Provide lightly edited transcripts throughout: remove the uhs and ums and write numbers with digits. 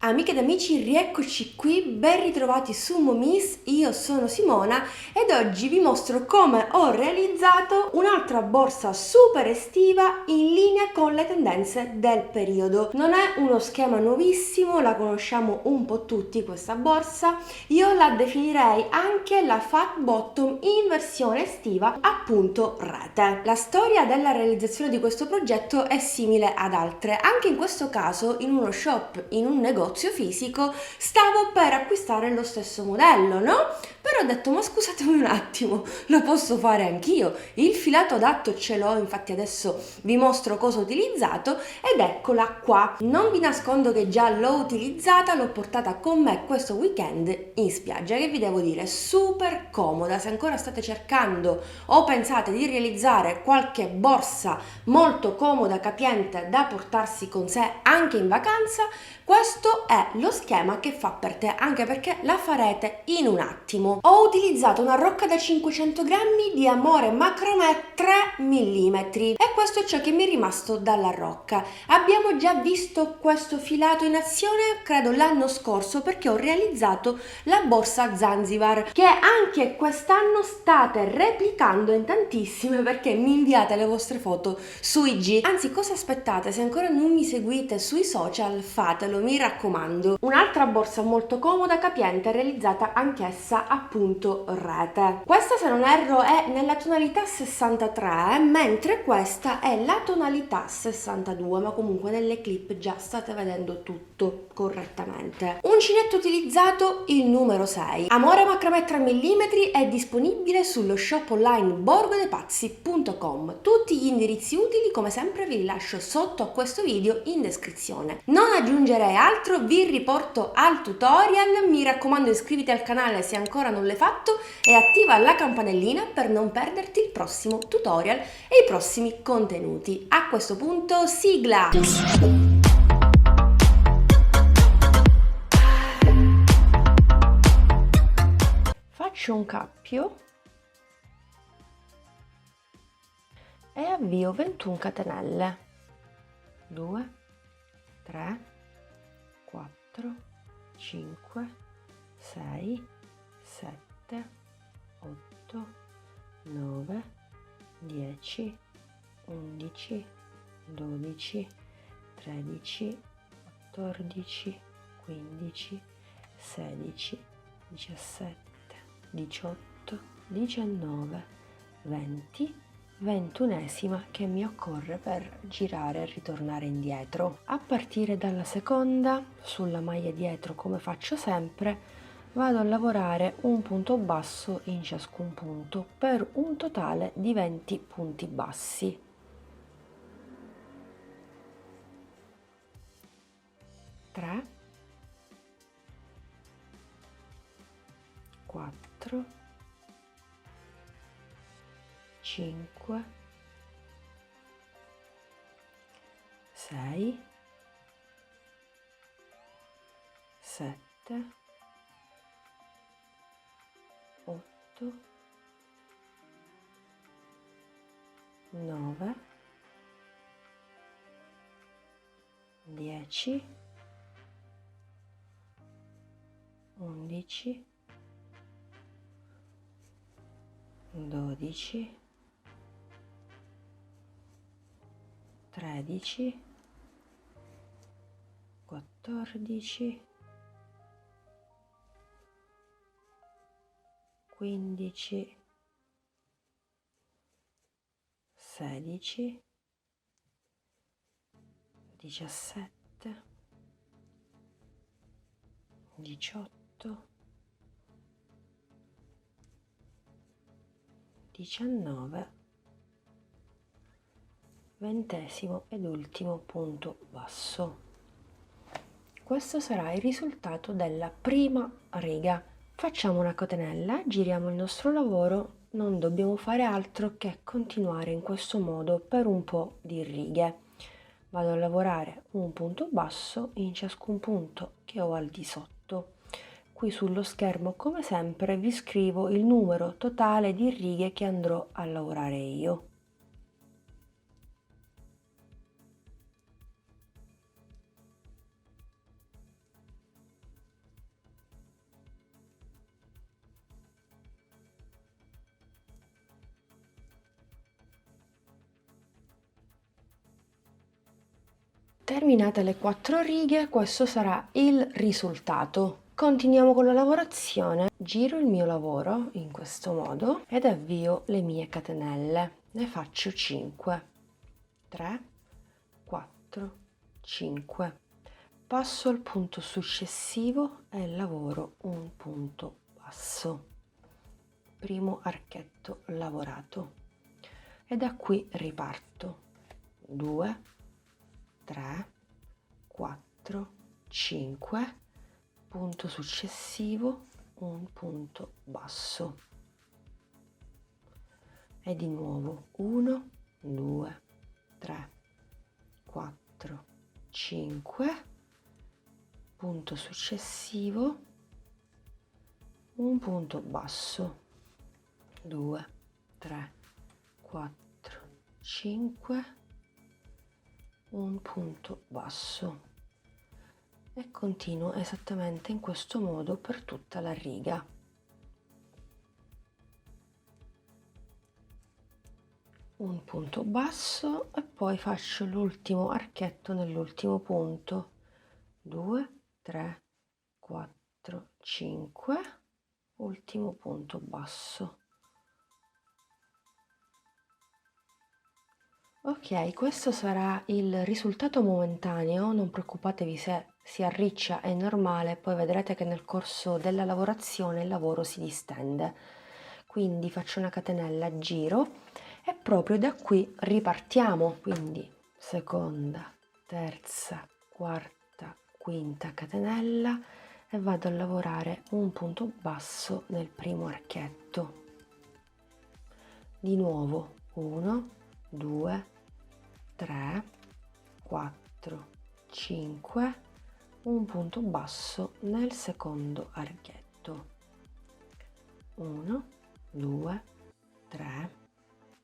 Amiche ed amici, rieccoci qui, ben ritrovati su Momis, io sono Simona ed oggi vi mostro come ho realizzato un'altra borsa super estiva in linea con le tendenze del periodo. Non è uno schema nuovissimo, la conosciamo un po' tutti questa borsa, io la definirei anche la fat bottom in versione estiva, appunto rete. La storia della realizzazione di questo progetto è simile ad altre, anche in questo caso in uno shop, in un negozio fisico, stavo per acquistare lo stesso modello, no? Però ho detto, ma scusatemi un attimo, lo posso fare anch'io. Il filato adatto ce l'ho, infatti adesso vi mostro cosa ho utilizzato ed eccola qua. Non vi nascondo che già l'ho utilizzata, l'ho portata con me questo weekend in spiaggia, che vi devo dire, super comoda. Se ancora state cercando o pensate di realizzare qualche borsa molto comoda, capiente da portarsi con sé anche in vacanza, questo è lo schema che fa per te, anche perché la farete in un attimo. Ho utilizzato una rocca da 500 grammi di Amore Macramè 3 mm e questo è ciò che mi è rimasto dalla rocca. Abbiamo già visto questo filato in azione, credo l'anno scorso, perché ho realizzato la borsa Zanzibar, che anche quest'anno state replicando in tantissime perché mi inviate le vostre foto su IG. Anzi, cosa aspettate? Se ancora non mi seguite sui social, fatelo, mi raccomando. Un'altra borsa molto comoda, capiente, realizzata anch'essa appunto rete. Questa, se non erro, è nella tonalità 63, mentre questa è la tonalità 62, ma comunque nelle clip già state vedendo tutto correttamente. Uncinetto utilizzato, il numero 6. Amore Macramè 3 mm è disponibile sullo shop online borgodepazzi.com. Tutti gli indirizzi utili, come sempre, vi lascio sotto a questo video in descrizione. Non aggiungerei altro, vi riporto al tutorial. Mi raccomando, iscriviti al canale se ancora non l'hai fatto e attiva la campanellina per non perderti il prossimo tutorial e i prossimi contenuti. A questo punto, sigla! Faccio un cappio e avvio 21 catenelle. 2, 3, 4, 5, 6, 7, 8, 9, 10, 11, 12, 13, 14, 15, 16, 17, 18, 19, 20, 21esima che mi occorre per girare e ritornare indietro. A partire dalla seconda, sulla maglia dietro, come faccio sempre, vado a lavorare un punto basso in ciascun punto per un totale di 20 punti bassi. 3, 4, 5, 6, 7, 8, 9, 10, 11, 12, 13, 14, 15, 16, 17, 18, 19, 20esimo ed ultimo punto basso. questo sarà il risultato della prima riga. Facciamo una catenella, giriamo il nostro lavoro, non dobbiamo fare altro che continuare in questo modo per un po' di righe. Vado a lavorare un punto basso in ciascun punto che ho al di sotto. Qui sullo schermo, come sempre, vi scrivo il numero totale di righe che andrò a lavorare io. Terminate le 4 righe, questo sarà il risultato. Continuiamo con la lavorazione. Giro il mio lavoro in questo modo ed avvio le mie catenelle. Ne faccio 5. 3, 4, 5. Passo al punto successivo e lavoro un punto basso. Primo archetto lavorato. E da qui riparto. 2, 3, 4, 5, punto successivo, un punto basso. E di nuovo 1, 2, 3, 4, 5, punto successivo, un punto basso. 2, 3, 4, 5, un punto basso e continuo esattamente in questo modo per tutta la riga. Un punto basso e poi faccio l'ultimo archetto nell'ultimo punto. 2, 3, 4, 5, ultimo punto basso. Ok, questo sarà il risultato momentaneo, non preoccupatevi se si arriccia, è normale, poi vedrete che nel corso della lavorazione il lavoro si distende. Quindi faccio una catenella, giro e proprio da qui ripartiamo, quindi seconda, terza, quarta, quinta catenella e vado a lavorare un punto basso nel primo archetto. Di nuovo 1, 2, 3, 4, 5, un punto basso nel secondo archetto. 1, 2, 3,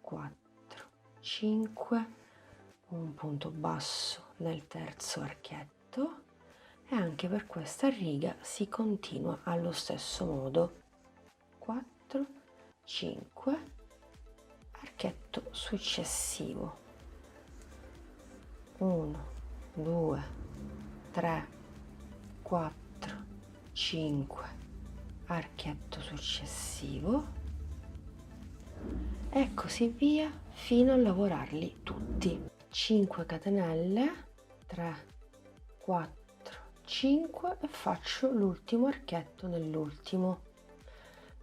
4, 5, un punto basso nel terzo archetto e anche per questa riga si continua allo stesso modo. 4, 5, archetto successivo. 1, 2, 3, 4, 5, archetto successivo e così via fino a lavorarli tutti. 5 catenelle, 3, 4, 5 e faccio l'ultimo archetto nell'ultimo.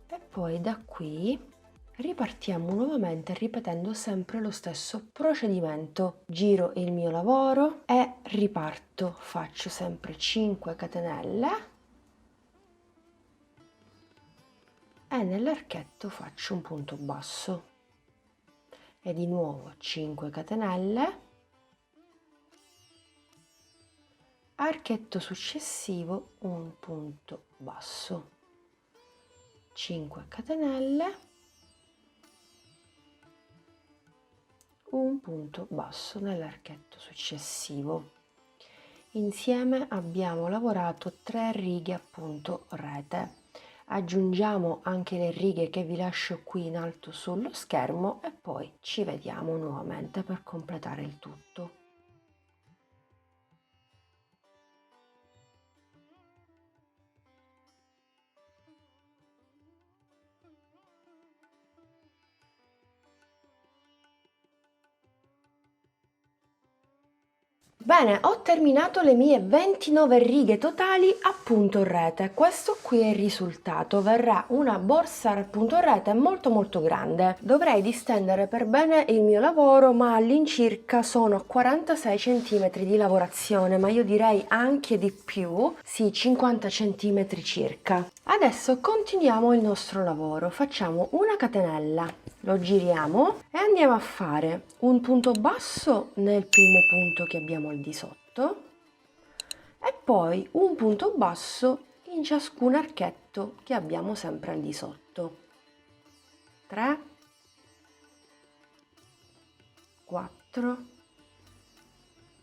E poi da qui ripartiamo nuovamente ripetendo sempre lo stesso procedimento. Giro il mio lavoro e riparto. Faccio sempre 5 catenelle e nell'archetto faccio un punto basso. E di nuovo 5 catenelle, archetto successivo, un punto basso. 5 catenelle, un punto basso nell'archetto successivo. Insieme abbiamo lavorato 3 righe appunto rete. Aggiungiamo anche le righe che vi lascio qui in alto sullo schermo e poi ci vediamo nuovamente per completare il tutto. Bene, ho terminato le mie 29 righe totali a punto rete. Questo qui è il risultato. Verrà una borsa a punto rete molto grande. Dovrei distendere per bene il mio lavoro, ma all'incirca sono 46 cm di lavorazione, ma io direi anche di più, sì, 50 cm circa. Adesso continuiamo il nostro lavoro. Facciamo una catenella, lo giriamo e andiamo a fare un punto basso nel primo punto che abbiamo al di sotto e poi un punto basso in ciascun archetto che abbiamo sempre al di sotto. 3, 4,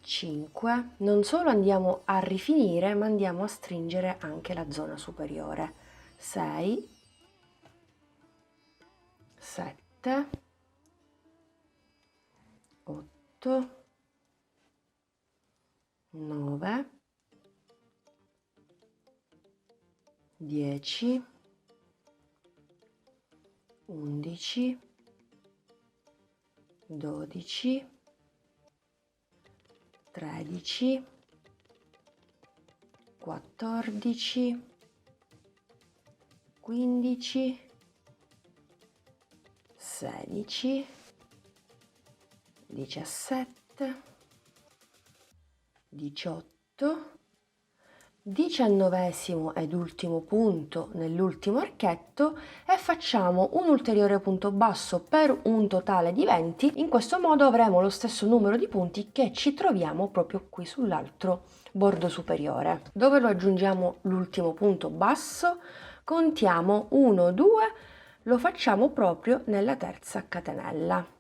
5. Non solo andiamo a rifinire, ma andiamo a stringere anche la zona superiore. 6, 7, 8, 9, 10, 11, 12, 13, 14, 15, 16, 17, 18, 19esimo ed ultimo punto nell'ultimo archetto e facciamo un ulteriore punto basso per un totale di 20. In questo modo avremo lo stesso numero di punti che ci troviamo proprio qui sull'altro bordo superiore. Dove lo aggiungiamo l'ultimo punto basso? Contiamo 1, 2, lo facciamo proprio nella terza catenella.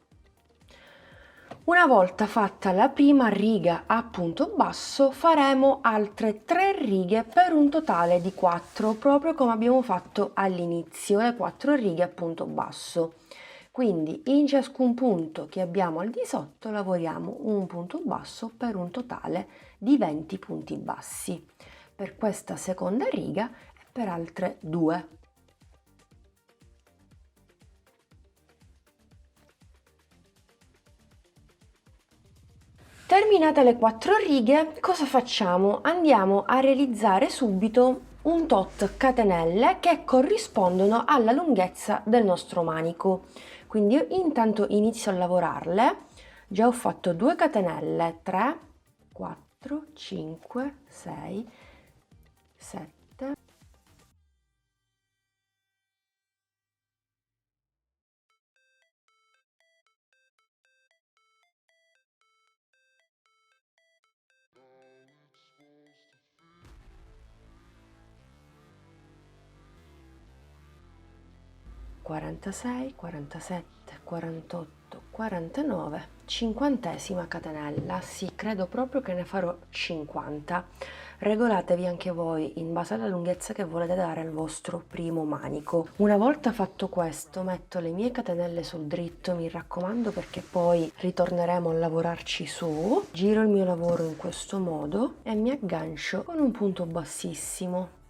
Una volta fatta la prima riga a punto basso faremo altre 3 righe per un totale di 4, proprio come abbiamo fatto all'inizio, le 4 righe a punto basso. Quindi in ciascun punto che abbiamo al di sotto lavoriamo un punto basso per un totale di 20 punti bassi. Per questa seconda riga e per altre 2. Terminate le 4 righe, cosa facciamo? Andiamo a realizzare subito un tot catenelle che corrispondono alla lunghezza del nostro manico. Quindi io intanto inizio a lavorarle. Già ho fatto 2 catenelle, 3, 4, 5, 6, 7, 46, 47, 48, 49, 50esima catenella. Sì, credo proprio che ne farò 50. Regolatevi anche voi in base alla lunghezza che volete dare al vostro primo manico. Una volta fatto questo, metto le mie catenelle sul dritto, mi raccomando, perché poi ritorneremo a lavorarci su. Giro il mio lavoro in questo modo e mi aggancio con un punto bassissimo.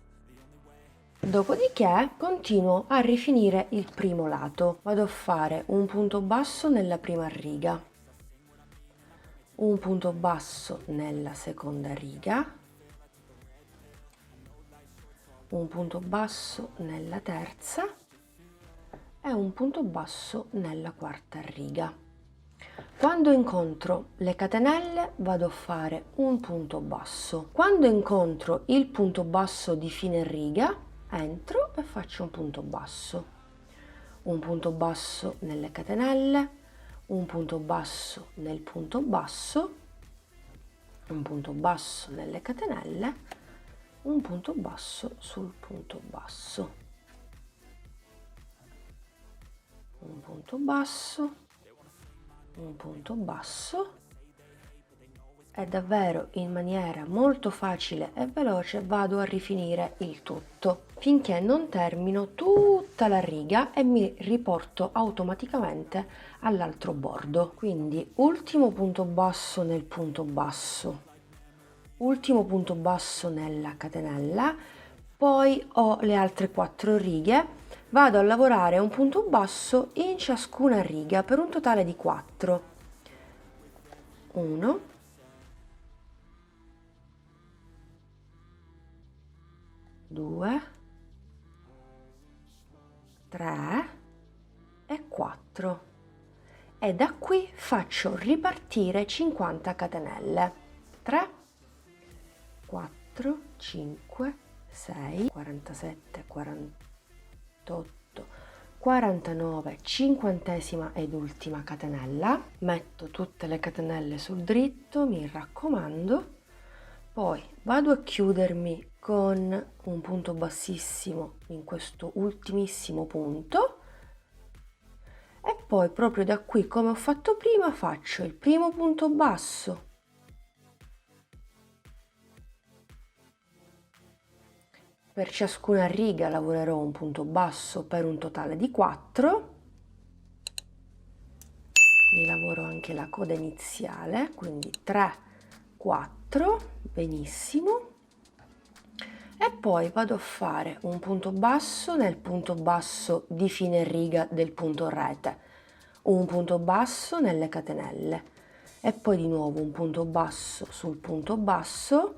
Dopodiché continuo a rifinire il primo lato. Vado a fare un punto basso nella prima riga, un punto basso nella seconda riga, un punto basso nella terza e un punto basso nella quarta riga. Quando incontro le catenelle vado a fare un punto basso. Quando incontro il punto basso di fine riga entro e faccio un punto basso nelle catenelle, un punto basso nel punto basso, un punto basso nelle catenelle, un punto basso sul punto basso, un punto basso, un punto basso. E davvero in maniera molto facile e veloce vado a rifinire il tutto finché non termino tutta la riga e mi riporto automaticamente all'altro bordo. Quindi ultimo punto basso nel punto basso, ultimo punto basso nella catenella, poi ho le altre 4 righe, vado a lavorare un punto basso in ciascuna riga per un totale di 4. 1, 2, 3 e 4 e da qui faccio ripartire 50 catenelle. 3, 4, 5, 6, 47, 48, 49, cinquantesima ed ultima catenella. Metto tutte le catenelle sul dritto, mi raccomando. Poi vado a chiudermi con un punto bassissimo in questo ultimissimo punto e poi proprio da qui, come ho fatto prima, faccio il primo punto basso, per ciascuna riga lavorerò un punto basso per un totale di 4. Mi lavoro anche la coda iniziale, quindi 3, 4, benissimo. E poi vado a fare un punto basso nel punto basso di fine riga del punto rete, un punto basso nelle catenelle e poi di nuovo un punto basso sul punto basso,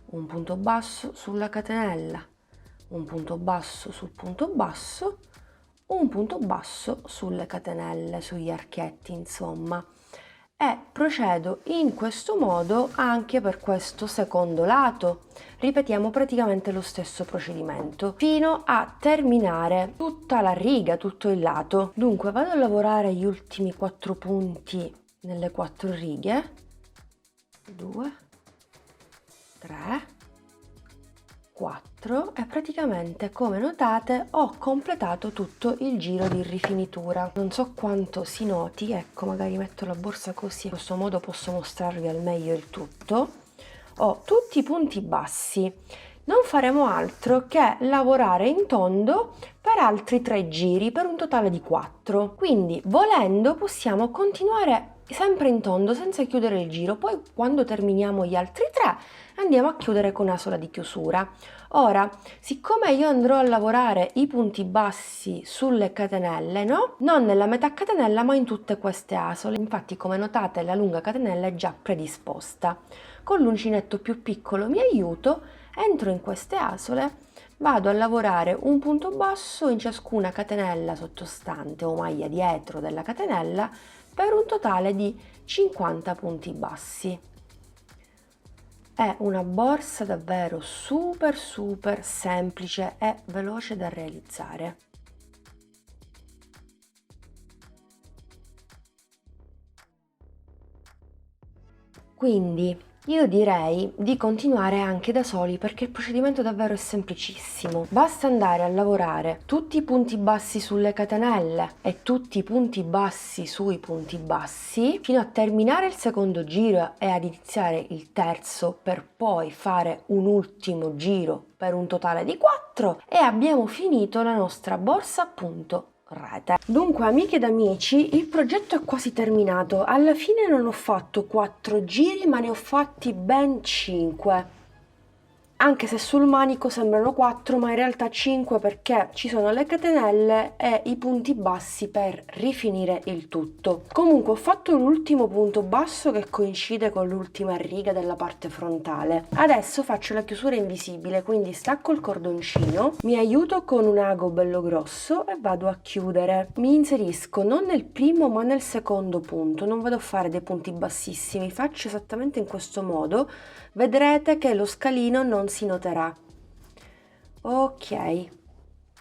un punto basso sulla catenella, un punto basso sul punto basso, un punto basso sulle catenelle, sugli archetti, insomma. E procedo in questo modo anche per questo secondo lato. Ripetiamo praticamente lo stesso procedimento fino a terminare tutta la riga, tutto il lato. Dunque vado a lavorare gli ultimi 4 punti nelle 4 righe. 2, 3, 4 e praticamente, come notate, ho completato tutto il giro di rifinitura. Non so quanto si noti, ecco, magari metto la borsa così, in questo modo posso mostrarvi al meglio il tutto. Ho tutti i punti bassi. Non faremo altro che lavorare in tondo per altri 3 giri per un totale di 4. Quindi, volendo, possiamo continuare sempre in tondo senza chiudere il giro. Poi, quando terminiamo gli altri 3, andiamo a chiudere con asola di chiusura. Ora, siccome io andrò a lavorare i punti bassi sulle catenelle, no? Non nella metà catenella, ma in tutte queste asole. Infatti, come notate, la lunga catenella è già predisposta. Con l'uncinetto più piccolo mi aiuto, entro in queste asole, vado a lavorare un punto basso in ciascuna catenella sottostante o maglia dietro della catenella per un totale di 50 punti bassi. È una borsa davvero super semplice e veloce da realizzare. Quindi io direi di continuare anche da soli perché il procedimento davvero è semplicissimo. Basta andare a lavorare tutti i punti bassi sulle catenelle e tutti i punti bassi sui punti bassi fino a terminare il secondo giro e ad iniziare il terzo per poi fare un ultimo giro per un totale di 4 e abbiamo finito la nostra borsa appunto rete. Dunque, amiche ed amici, il progetto è quasi terminato. Alla fine non ho fatto 4 giri, ma ne ho fatti ben 5. Anche se sul manico sembrano 4, ma in realtà 5 perché ci sono le catenelle e i punti bassi per rifinire il tutto. Comunque ho fatto l'ultimo punto basso che coincide con l'ultima riga della parte frontale. Adesso faccio la chiusura invisibile, quindi stacco il cordoncino, mi aiuto con un ago bello grosso e vado a chiudere. Mi inserisco non nel primo ma nel secondo punto, non vado a fare dei punti bassissimi, faccio esattamente in questo modo. Vedrete che lo scalino non si noterà. Ok,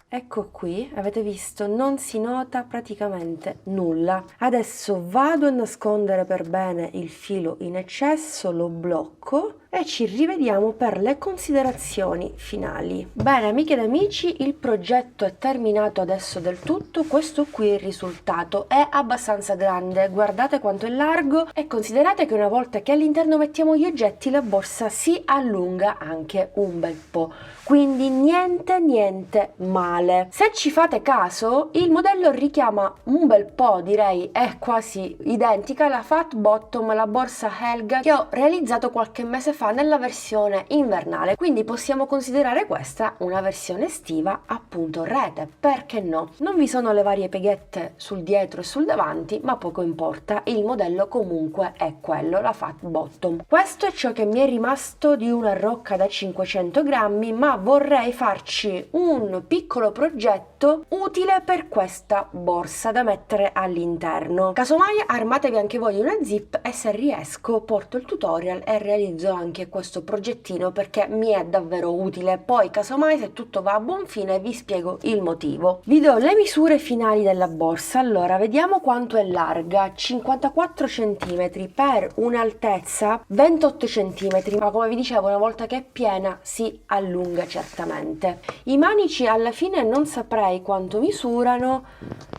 ecco qui, avete visto, non si nota praticamente nulla. Adesso vado a nascondere per bene il filo in eccesso, lo blocco e ci rivediamo per le considerazioni finali. Bene, amiche ed amici, il progetto è terminato adesso del tutto. Questo qui è il risultato, è abbastanza grande, guardate quanto è largo e considerate che una volta che all'interno mettiamo gli oggetti la borsa si allunga anche un bel po', quindi niente male. Se ci fate caso, il modello richiama un bel po', direi è quasi identica alla Fat Bottom, la borsa Helga che ho realizzato qualche mese fa fa nella versione invernale, quindi possiamo considerare questa una versione estiva appunto rete, perché no? Non vi sono le varie peghette sul dietro e sul davanti, ma poco importa, il modello comunque è quello, la fat bottom. Questo è ciò che mi è rimasto di una rocca da 500 grammi, ma vorrei farci un piccolo progetto utile per questa borsa da mettere all'interno. Casomai armatevi anche voi una zip e se riesco porto il tutorial e realizzo anche questo progettino perché mi è davvero utile. Poi casomai se tutto va a buon fine vi spiego il motivo. Vi do le misure finali della borsa. Allora vediamo quanto è larga: 54 cm per un'altezza 28 cm, ma come vi dicevo, una volta che è piena si allunga certamente. I manici alla fine non saprei quanto misurano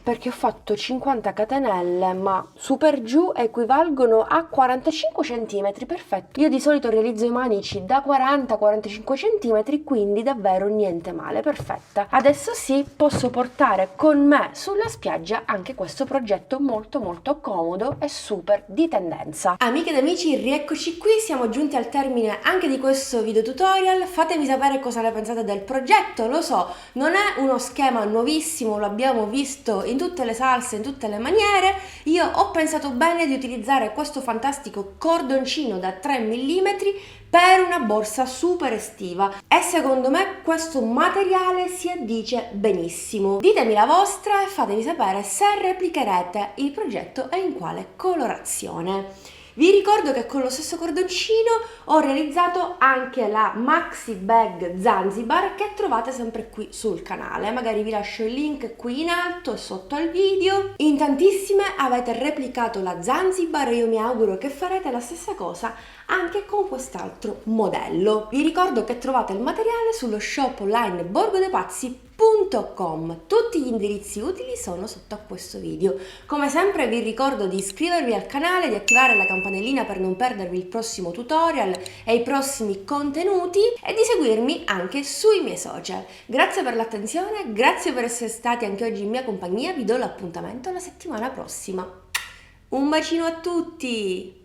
perché ho fatto 50 catenelle, ma su per giù equivalgono a 45 cm, perfetto. Io di solito realizzo i manici da 40-45 cm, quindi davvero niente male, perfetta. Adesso sì, posso portare con me sulla spiaggia anche questo progetto molto comodo e super di tendenza. Amiche ed amici, rieccoci qui, siamo giunti al termine anche di questo video tutorial. Fatemi sapere cosa ne pensate del progetto. Lo so, non è uno schema nuovissimo, lo abbiamo visto in tutte le salse, in tutte le maniere. Io ho pensato bene di utilizzare questo fantastico cordoncino da 3 mm per una borsa super estiva e secondo me questo materiale si addice benissimo. Ditemi la vostra e fatemi sapere se replicherete il progetto e in quale colorazione. Vi ricordo che con lo stesso cordoncino ho realizzato anche la maxi bag Zanzibar che trovate sempre qui sul canale. Magari vi lascio il link qui in alto e sotto al video. In tantissime avete replicato la Zanzibar e io mi auguro che farete la stessa cosa anche con quest'altro modello. Vi ricordo che trovate il materiale sullo shop online borgodepazzi.com. Tutti gli indirizzi utili sono sotto a questo video. Come sempre vi ricordo di iscrivervi al canale, di attivare la campanellina per non perdervi il prossimo tutorial e i prossimi contenuti e di seguirmi anche sui miei social. Grazie per l'attenzione, grazie per essere stati anche oggi in mia compagnia, vi do l'appuntamento la settimana prossima. Un bacino a tutti!